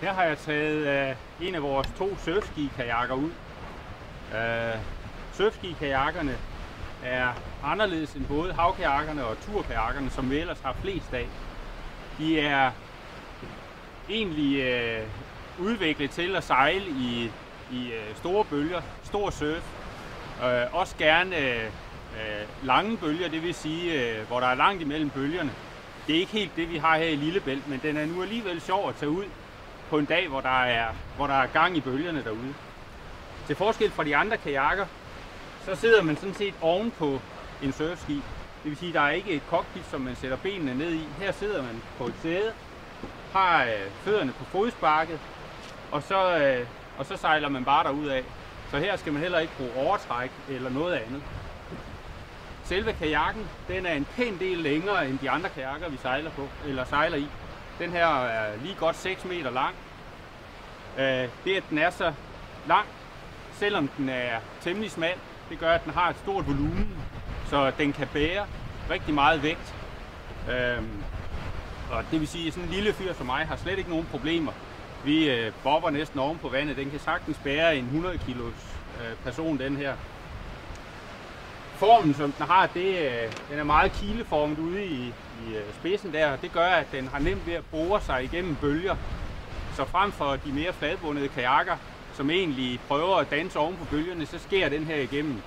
Her har jeg taget en af vores 2 surfski-kajakker ud. Surfski-kajakkerne er anderledes end både havkajakkerne og turkajakkerne, som vi ellers har flest af. De er egentlig udviklet til at sejle i store bølger, stor surf. Også gerne lange bølger, det vil sige, hvor der er langt imellem bølgerne. Det er ikke helt det, vi har her i Lillebælt, men den er nu alligevel sjov at tage ud på en dag, hvor der er gang i bølgerne derude. Til forskel fra de andre kajakker, så sidder man sådan set oven på en surfski. Det vil sige, at der er ikke et cockpit, som man sætter benene ned i. Her sidder man på et sæde, har fødderne på fodsparket, og så sejler man bare derudad. Så her skal man heller ikke bruge overtræk eller noget andet. Selve kajakken, den er en pæn del længere end de andre kajakker, vi sejler i. Den her er lige godt 6 meter lang. Det, at den er så lang, selvom den er temmelig smal, det gør, at den har et stort volumen, så den kan bære rigtig meget vægt. Og det vil sige, at sådan en lille fyr som mig har slet ikke nogen problemer. Vi bobber næsten oven på vandet. Den kan sagtens bære en 100 kilos person, den her. Formen, som den har, den er meget kileformet ude i spidsen der. Det gør, at den har nemt ved at bore sig igennem bølger. Så frem for de mere fladbundede kajakker, som egentlig prøver at danse oven på bølgerne, så sker den her igennem.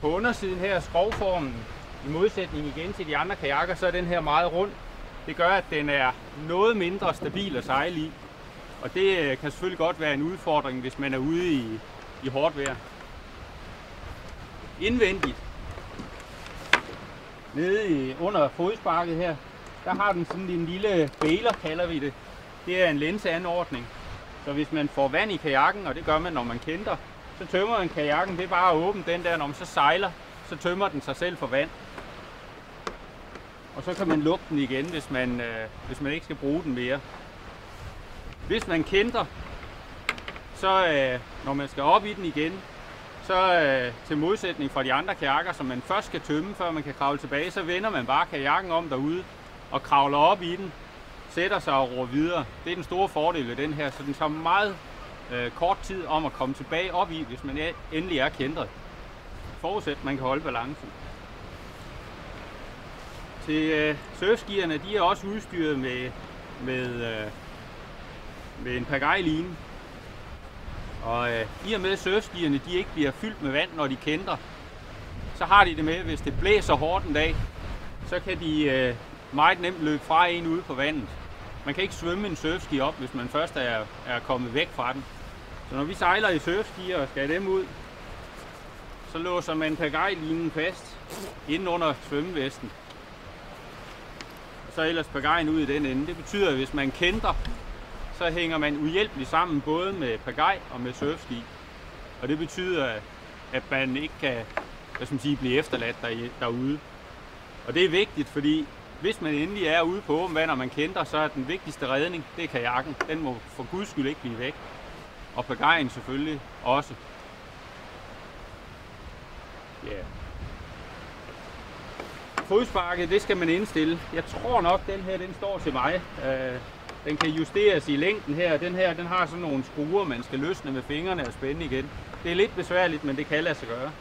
På undersiden her er skrogformen, i modsætning igen til de andre kajakker, så er den her meget rund. Det gør, at den er noget mindre stabil at sejle i. Og det kan selvfølgelig godt være en udfordring, hvis man er ude i hårdt vejr. Indvendigt, nede under fodsparket her, der har den sådan en lille bailer, kalder vi det. Det er en lænseanordning. Så hvis man får vand i kajakken, og det gør man, når man kenter, så tømmer man kajakken. Det er bare at åbne den der, når man så sejler, så tømmer den sig selv for vand. Og så kan man lukke den igen, hvis man ikke skal bruge den mere. Hvis man kenter, så når man skal op i den igen, så til modsætning fra de andre kajakker, som man først skal tømme, før man kan kravle tilbage, så vender man bare kajakken om derude og kravler op i den, sætter sig og roer videre. Det er den store fordel ved den her, så den tager meget kort tid om at komme tilbage op i, hvis man endelig er kentret. Forudsæt, man kan holde balancen. Til surfskierne, de er også udstyret med en pagaille-line. Og i og med surfskierne, de ikke bliver fyldt med vand, når de kentrer, så har de det med, hvis det blæser hårdt en dag, så kan de meget nemt løbe fra en ude på vandet. Man kan ikke svømme en surfski op, hvis man først er kommet væk fra den. Så når vi sejler i surfskier og skal dem ud, så låser man pagaille-linen fast inden under svømmevesten. Og så ellers pagajen ud i den ende. Det betyder, at hvis man kentrer, så hænger man uhjælpeligt sammen både med pagaje og med surfski. Og det betyder, at man ikke kan blive efterladt derude. Og det er vigtigt, fordi hvis man endelig er ude på åben vand, og man kentrer, så er den vigtigste redning, det er kajakken. Den må for guds skyld ikke blive væk. Og pagajen selvfølgelig også. Yeah. Fodsparket, det skal man indstille. Jeg tror nok, den her den står til mig. Den kan justeres i længden her. Den har sådan nogle skruer, man skal løsne med fingrene og spænde igen. Det er lidt besværligt, men det kan lade sig gøre.